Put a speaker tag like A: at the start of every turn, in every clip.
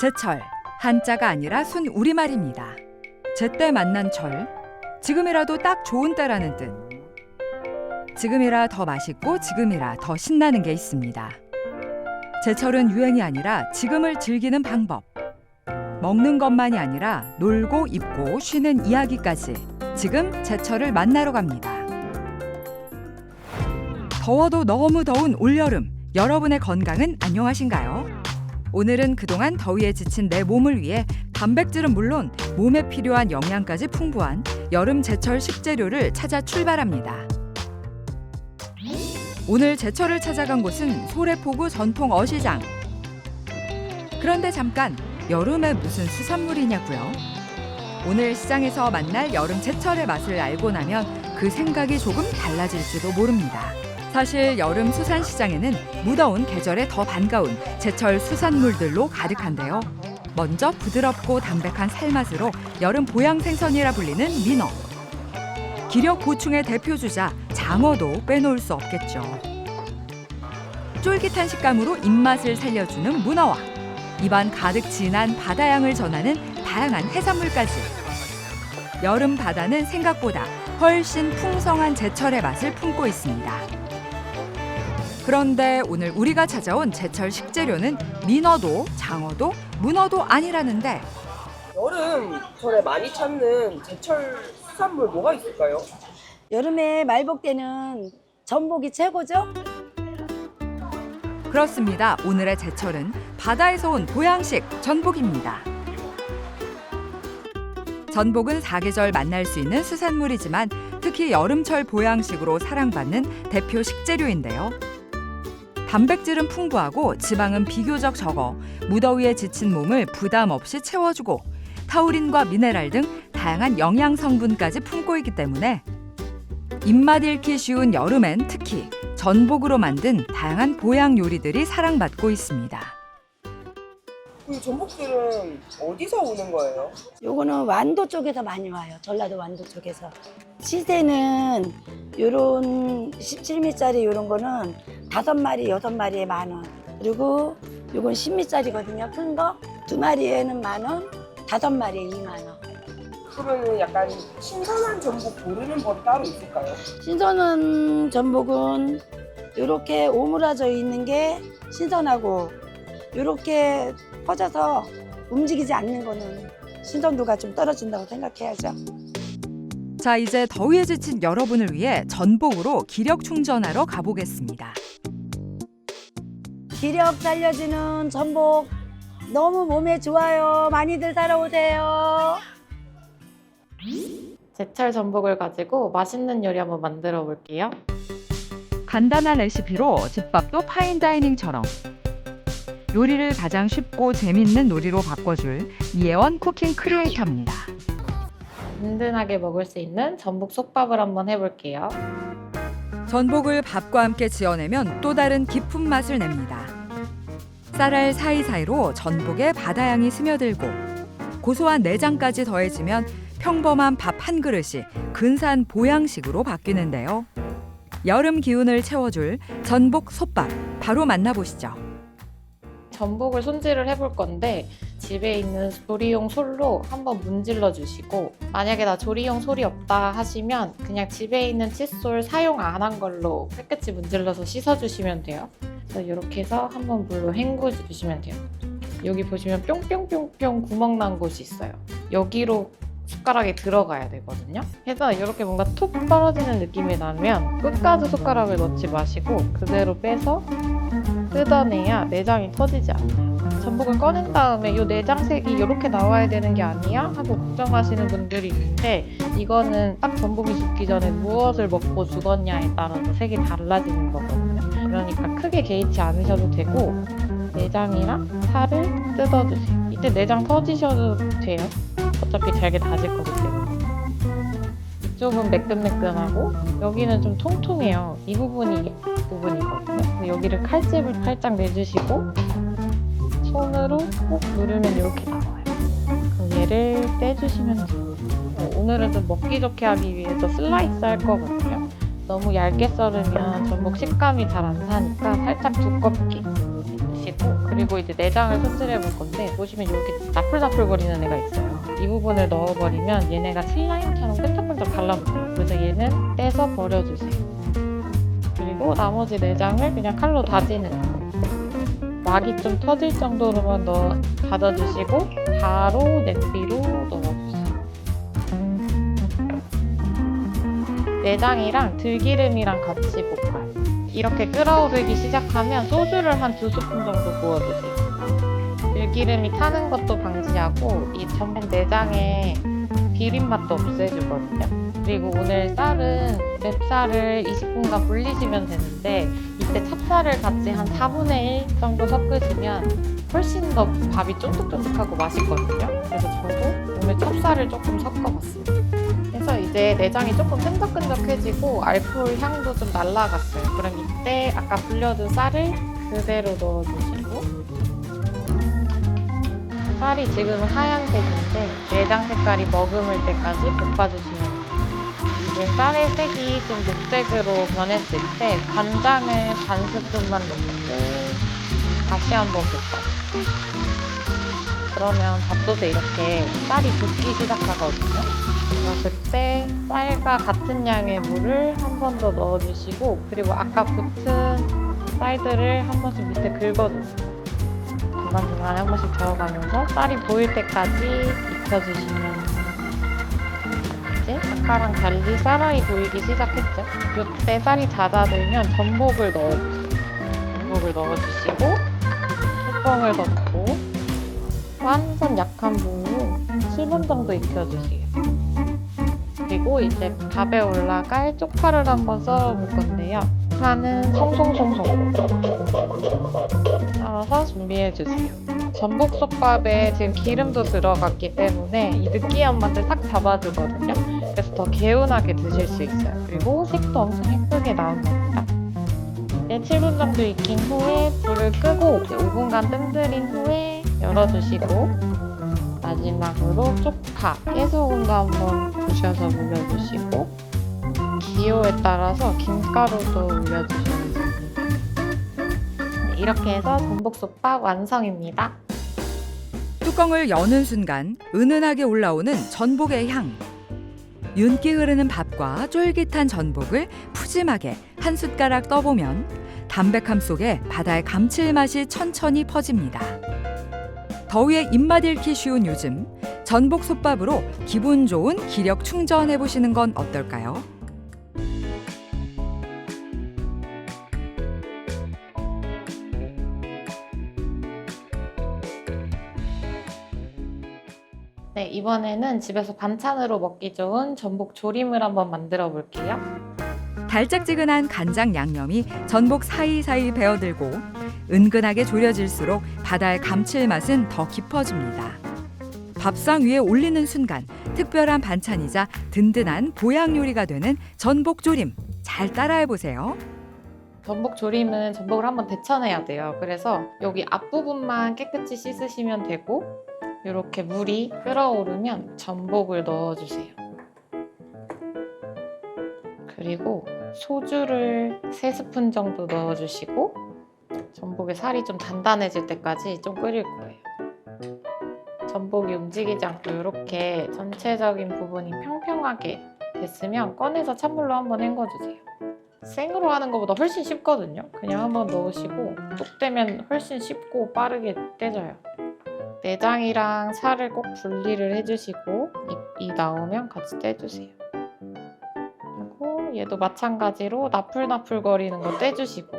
A: 제철, 한자가 아니라 순 우리말입니다. 제때 만난 철, 지금이라도 딱 좋은 때라는 뜻. 지금이라 더 맛있고 지금이라 더 신나는 게 있습니다. 제철은 유행이 아니라 지금을 즐기는 방법. 먹는 것만이 아니라 놀고 입고 쉬는 이야기까지 지금 제철을 만나러 갑니다. 더워도 너무 더운 올여름, 여러분의 건강은 안녕하신가요? 오늘은 그동안 더위에 지친 내 몸을 위해 단백질은 물론 몸에 필요한 영양까지 풍부한 여름 제철 식재료를 찾아 출발합니다. 오늘 제철을 찾아간 곳은 소래포구 전통 어시장. 그런데 잠깐, 여름에 무슨 수산물이냐고요? 오늘 시장에서 만날 여름 제철의 맛을 알고 나면 그 생각이 조금 달라질지도 모릅니다. 사실 여름 수산시장에는 무더운 계절에 더 반가운 제철 수산물들로 가득한데요. 먼저 부드럽고 담백한 살맛으로 여름 보양 생선이라 불리는 민어. 기력 보충의 대표주자 장어도 빼놓을 수 없겠죠. 쫄깃한 식감으로 입맛을 살려주는 문어와 입안 가득 진한 바다향을 전하는 다양한 해산물까지. 여름 바다는 생각보다 훨씬 풍성한 제철의 맛을 품고 있습니다. 그런데 오늘 우리가 찾아온 제철 식재료는 민어도 장어도 문어도 아니라는데,
B: 여름철에 많이 찾는 제철 수산물 뭐가 있을까요?
C: 여름에 말복 때는 전복이 최고죠?
A: 그렇습니다. 오늘의 제철은 바다에서 온 보양식 전복입니다. 전복은 사계절 만날 수 있는 수산물이지만 특히 여름철 보양식으로 사랑받는 대표 식재료인데요. 단백질은 풍부하고 지방은 비교적 적어 무더위에 지친 몸을 부담 없이 채워주고 타우린과 미네랄 등 다양한 영양 성분까지 품고 있기 때문에 입맛 잃기 쉬운 여름엔 특히 전복으로 만든 다양한 보양 요리들이 사랑받고 있습니다.
B: 그 전복들은 어디서 오는 거예요?
C: 요거는 완도 쪽에서 많이 와요. 전라도 완도 쪽에서. 시세는 요런 17미짜리 요런 거는 5마리, 6마리에 10,000원. 그리고 요건 10미짜리거든요. 큰 거. 2마리에는 10,000원, 5마리에 20,000원.
B: 그러면 약간 신선한 전복 고르는 법이 따로 있을까요?
C: 신선한 전복은 요렇게 오므라져 있는 게 신선하고 요렇게 퍼져서 움직이지 않는 거는 신선도가 좀 떨어진다고 생각해야죠.
A: 자, 이제 더위에 지친 여러분을 위해 전복으로 기력 충전하러 가보겠습니다.
C: 기력 살려주는 전복 너무 몸에 좋아요. 많이들 사러 오세요.
D: 제철 전복을 가지고 맛있는 요리 한번 만들어 볼게요.
A: 간단한 레시피로 집밥도 파인다이닝처럼 요리를 가장 쉽고 재밌는 놀이로 바꿔줄 이혜원 쿠킹 크리에이터입니다.
D: 든든하게 먹을 수 있는 전복 솥밥을 한번 해볼게요.
A: 전복을 밥과 함께 지어내면 또 다른 깊은 맛을 냅니다. 쌀알 사이사이로 전복에 바다향이 스며들고 고소한 내장까지 더해지면 평범한 밥 한 그릇이 근사한 보양식으로 바뀌는데요. 여름 기운을 채워줄 전복 솥밥 바로 만나보시죠.
D: 전복을 손질을 해볼 건데 집에 있는 조리용 솔로 한번 문질러 주시고, 만약에 나 조리용 솔이 없다 하시면 그냥 집에 있는 칫솔 사용 안 한 걸로 깨끗이 문질러서 씻어주시면 돼요. 그래서 이렇게 해서 한번 물로 헹구 주시면 돼요. 여기 보시면 뿅뿅뿅뿅 구멍 난 곳이 있어요. 여기로 숟가락이 들어가야 되거든요. 그래서 이렇게 뭔가 툭 떨어지는 느낌이 나면 끝까지 숟가락을 넣지 마시고 그대로 빼서 뜯어내야 내장이 터지지 않아요. 전복을 꺼낸 다음에 이 내장색이 이렇게 나와야 되는 게 아니야? 하고 걱정하시는 분들이 있는데, 이거는 딱 전복이 죽기 전에 무엇을 먹고 죽었냐에 따라서 색이 달라지는 거거든요. 그러니까 크게 개의치 않으셔도 되고 내장이랑 살을 뜯어주세요. 이때 내장 터지셔도 돼요. 어차피 잘게 다질 거기 때문에. 이쪽은 매끈매끈하고 여기는 좀 통통해요. 이 부분이 부분이거든요. 여기를 칼집을 살짝 내주시고 손으로 꼭 누르면 이렇게 나와요. 그럼 얘를 떼주시면 돼요. 오늘은 좀 먹기 좋게 하기 위해서 슬라이스 할 거거든요. 너무 얇게 썰으면 전복 식감이 잘 안 사니까 살짝 두껍게 해주시고, 그리고 이제 내장을 손질해 볼 건데 보시면 여기 나풀나풀거리는 애가 있어요. 이 부분을 넣어버리면 얘네가 슬라임처럼 끈적끈적 달라붙어요. 그래서 얘는 떼서 버려주세요. 그리고 나머지 내장을 그냥 칼로 다지는 거예요. 막이 좀 터질 정도로만 다져주시고 바로 냄비로 넣어주세요. 내장이랑 들기름이랑 같이 볶아요. 이렇게 끓어오르기 시작하면 소주를 한 2스푼 정도 부어주세요. 들기름이 타는 것도 방지하고 이 전복 내장에 비린맛도 없애주거든요. 그리고 오늘 쌀은 맵쌀을 20분간 불리시면 되는데 이때 찹쌀을 같이 한 4분의 1 정도 섞으시면 훨씬 더 밥이 쫀득쫀득하고 맛있거든요. 그래서 저도 오늘 찹쌀을 조금 섞어봤습니다. 그래서 이제 내장이 조금 끈적끈적해지고 알코올 향도 좀 날라갔어요. 그럼 이때 아까 불려둔 쌀을 그대로 넣어주시고 쌀이 지금은 하얀색인데 내장 색깔이 머금을 때까지 볶아주시면 돼요. 이제 쌀의 색이 좀 녹색으로 변했을 때 간장을 반 스푼만 넣고 다시 한번 볶아주세요. 그러면 밥솥에 이렇게 쌀이 붓기 시작하거든요. 그래서 그때 쌀과 같은 양의 물을 한 번 더 넣어주시고 그리고 아까 붓은 쌀들을 한 번씩 밑에 긁어주세요. 중간중간에 한 번씩 저어가면서 쌀이 보일 때까지 익혀주시면 이제 아까랑 달리 쌀알이 보이기 시작했죠. 이때 쌀이 잦아들면 전복을 넣어주세요. 전복을 넣어주시고 뚜껑을 덮고 완전 약한 불로 7분 정도 익혀주세요. 그리고 이제 밥에 올라갈 쪽파를 한번 썰어볼 건데요. 파는 송송송송 썰어서 준비해주세요. 전복솥밥에 지금 기름도 들어갔기 때문에 이 느끼한 맛을 싹 잡아주거든요. 그래서 더 개운하게 드실 수 있어요. 그리고 색도 엄청 예쁘게 나온 겁니다. 이제 7분 정도 익힌 후에 불을 끄고 5분간 뜸들인 후에 열어주시고 마지막으로 쪽파, 깨소금도 한번 부셔서 올려주시고 기호에 따라서 김가루도 올려주시면 됩니다. 이렇게 해서 전복솥밥 완성입니다.
A: 뚜껑을 여는 순간 은은하게 올라오는 전복의 향. 윤기 흐르는 밥과 쫄깃한 전복을 푸짐하게 한 숟가락 떠보면 담백함 속에 바다의 감칠맛이 천천히 퍼집니다. 더위에 입맛 잃기 쉬운 요즘 전복솥밥으로 기분 좋은 기력 충전해보시는 건 어떨까요?
D: 네, 이번에는 집에서 반찬으로 먹기 좋은 전복 조림을 한번 만들어 볼게요.
A: 달짝지근한 간장 양념이 전복 사이사이 배어들고 은근하게 졸여질수록 바다의 감칠맛은 더 깊어집니다. 밥상 위에 올리는 순간 특별한 반찬이자 든든한 보양 요리가 되는 전복 조림. 잘 따라해보세요.
D: 전복 조림은 전복을 한번 데쳐내야 돼요. 그래서 여기 앞부분만 깨끗이 씻으시면 되고 이렇게 물이 끓어오르면 전복을 넣어주세요. 그리고 소주를 3스푼 정도 넣어주시고 전복의 살이 좀 단단해질 때까지 좀 끓일 거예요. 전복이 움직이지 않고 이렇게 전체적인 부분이 평평하게 됐으면 꺼내서 찬물로 한번 헹궈주세요. 생으로 하는 것보다 훨씬 쉽거든요. 그냥 한번 넣으시고 뚝 떼면 훨씬 쉽고 빠르게 떼져요. 내장이랑 살을 꼭 분리를 해주시고 잎이 나오면 같이 떼주세요. 그리고 얘도 마찬가지로 나풀나풀거리는 거 떼주시고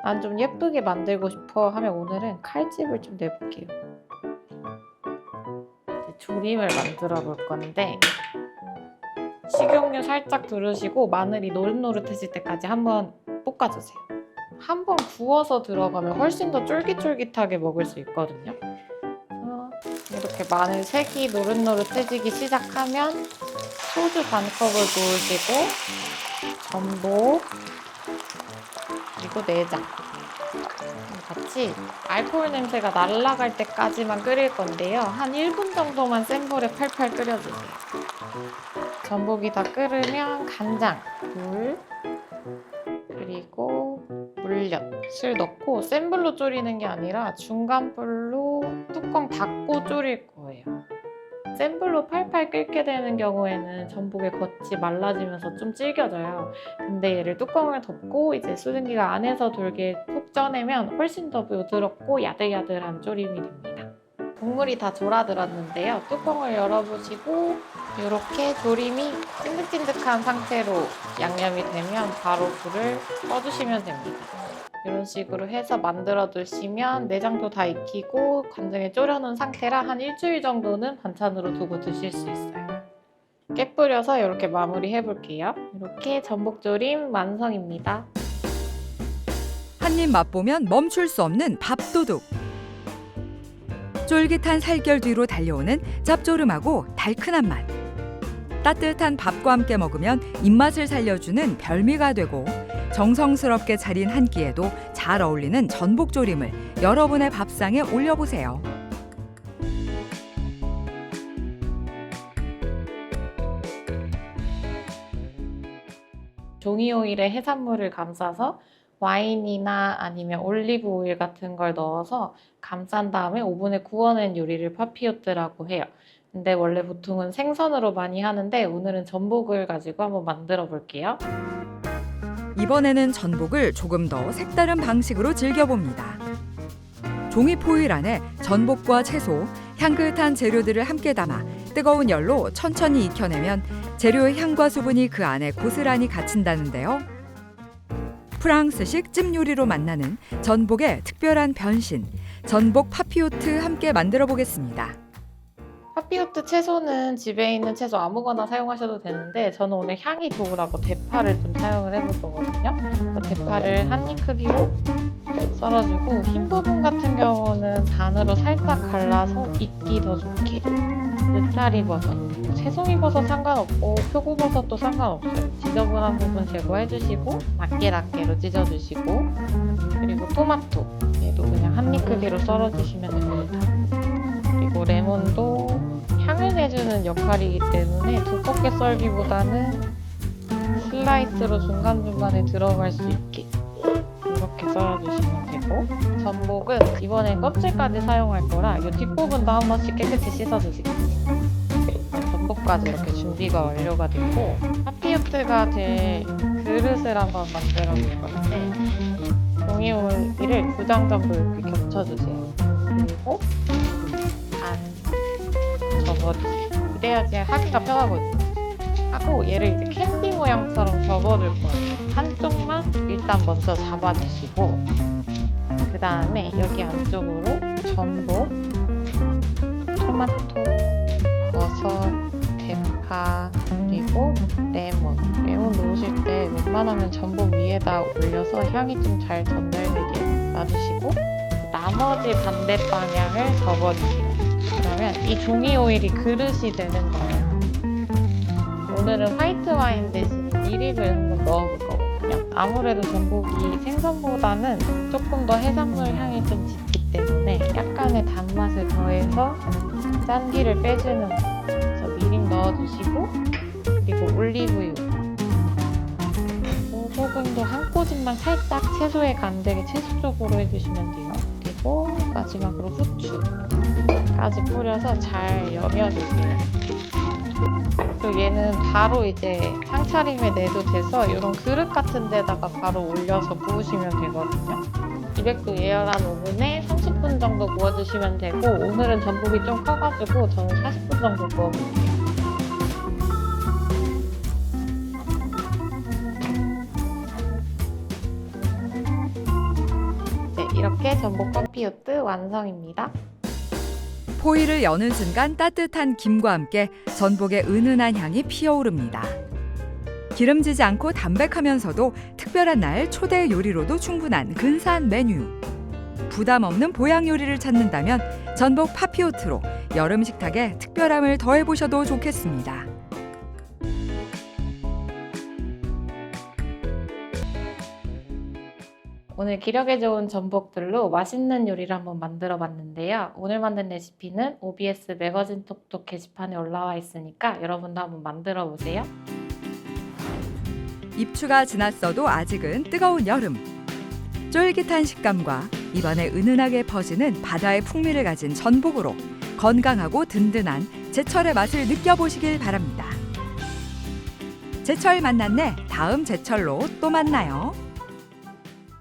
D: 난 좀 예쁘게 만들고 싶어 하면 오늘은 칼집을 좀 내볼게요. 조림을 만들어 볼 건데 식용유 살짝 두르시고 마늘이 노릇노릇해질 때까지 한번 볶아주세요. 한번 구워서 들어가면 훨씬 더 쫄깃쫄깃하게 먹을 수 있거든요. 이렇게 마늘 색이 노릇노릇해지기 시작하면 소주 반컵을 부으시고 전복 그리고 내장 같이 알코올 냄새가 날아갈 때까지만 끓일 건데요. 한 1분 정도만 센 불에 팔팔 끓여주세요. 전복이 다 끓으면 간장, 물, 그리고 물엿 넣고 센 불로 졸이는 게 아니라 중간 불로 뚜껑 닫고 졸일 거예요. 센 불로 팔팔 끓게 되는 경우에는 전복의 겉이 말라지면서 좀 질겨져요. 근데 얘를 뚜껑을 덮고 이제 수증기가 안에서 돌게 푹 쪄내면 훨씬 더 부드럽고 야들야들한 조림이 됩니다. 국물이 다 졸아들었는데요. 뚜껑을 열어보시고 이렇게 조림이 찐득찐득한 상태로 양념이 되면 바로 불을 꺼주시면 됩니다. 이런 식으로 해서 만들어 두시면 내장도 다 익히고 간장에 졸여놓은 상태라 한 일주일 정도는 반찬으로 두고 드실 수 있어요. 깨 뿌려서 이렇게 마무리 해볼게요. 이렇게 전복조림 완성입니다.
A: 한 입 맛보면 멈출 수 없는 밥도둑. 쫄깃한 살결 뒤로 달려오는 짭조름하고 달큰한 맛. 따뜻한 밥과 함께 먹으면 입맛을 살려주는 별미가 되고 정성스럽게 차린 한 끼에도 잘 어울리는 전복조림을 여러분의 밥상에 올려보세요.
D: 종이 오일에 해산물을 감싸서 와인이나 아니면 올리브 오일 같은 걸 넣어서 감싼 다음에 오븐에 구워낸 요리를 파피오트라고 해요. 근데 원래 보통은 생선으로 많이 하는데 오늘은 전복을 가지고 한번 만들어 볼게요.
A: 이번에는 전복을 조금 더 색다른 방식으로 즐겨봅니다. 종이 포일 안에 전복과 채소, 향긋한 재료들을 함께 담아 뜨거운 열로 천천히 익혀내면 재료의 향과 수분이 그 안에 고스란히 갇힌다는데요. 프랑스식 찜 요리로 만나는 전복의 특별한 변신, 전복 파피오트 함께 만들어 보겠습니다.
D: 파피오트 채소는 집에 있는 채소 아무거나 사용하셔도 되는데 저는 오늘 향이 좋으라고 대파를 좀 사용을 해볼 거거든요. 그래서 대파를 한 입 크기로 썰어주고 흰 부분 같은 경우는 반으로 살짝 갈라서 익기 더 좋게 느타리버섯, 새송이버섯 상관없고 표고버섯도 상관없어요. 지저분한 부분 제거해주시고 낱개로 찢어주시고 그리고 토마토 얘도 그냥 한 입 크기로 썰어주시면 됩니다. 그리고 레몬도 향을 내주는 역할이기 때문에 두껍게 썰기보다는 슬라이스로 중간중간에 들어갈 수 있게 이렇게 썰어주시면 되고 전복은 이번엔 껍질까지 사용할 거라 이 뒷부분도 한 번씩 깨끗이 씻어주시겠습니다. 전복까지 이렇게 준비가 완료가 됐고 파피오트가 될 그릇을 한번 만들어 볼 건데 종이 오일을 2장 정도 이렇게 겹쳐주세요. 그리고 반 접어주세요. 이래야지 하기가 편하거든요. 하고 얘를 이제 캔디 모양처럼 접어줄 거예요. 한쪽만 일단 먼저 잡아주시고 그 다음에 여기 안쪽으로 전복, 토마토, 버섯, 대파, 그리고 레몬 넣으실 때 웬만하면 전복 위에다 올려서 향이 좀 잘 전달되게 놔두시고 나머지 반대 방향을 접어주세요. 그러면 이 종이 오일이 그릇이 되는 거예요. 오늘은 화이트 와인 대신 미립을 한번 넣어볼 거거든요. 아무래도 전복이 생선보다는 조금 더 해산물 향이 좀 짙기 때문에 약간의 단맛을 더해서 짠기를 빼주는 거예요. 그래서 미립 넣어주시고 그리고 올리브유 소금도 한 꼬집만 살짝 채소에 간되게 채소 쪽으로 해주시면 돼요. 그리고 마지막으로 후추까지 뿌려서 잘 여며주세요. 그리고 얘는 바로 이제 상차림에 내도 돼서 이런 그릇 같은 데다가 바로 올려서 구우시면 되거든요. 200도 예열한 오븐에 30분 정도 구워주시면 되고 오늘은 전복이 좀 커가지고 저는 40분 정도 구워볼게요. 이렇게 전복 파피오트 완성입니다.
A: 포일을 여는 순간 따뜻한 김과 함께 전복의 은은한 향이 피어오릅니다. 기름지지 않고 담백하면서도 특별한 날 초대 요리로도 충분한 근사한 메뉴. 부담 없는 보양 요리를 찾는다면 전복 파피오트로 여름 식탁에 특별함을 더해보셔도 좋겠습니다.
D: 오늘 기력에 좋은 전복들로 맛있는 요리를 한번 만들어 봤는데요. 오늘 만든 레시피는 OBS 매거진 톡톡 게시판에 올라와 있으니까 여러분도 한번 만들어 보세요.
A: 입추가 지났어도 아직은 뜨거운 여름. 쫄깃한 식감과 입안에 은은하게 퍼지는 바다의 풍미를 가진 전복으로 건강하고 든든한 제철의 맛을 느껴보시길 바랍니다. 제철 만났네 다음 제철로 또 만나요.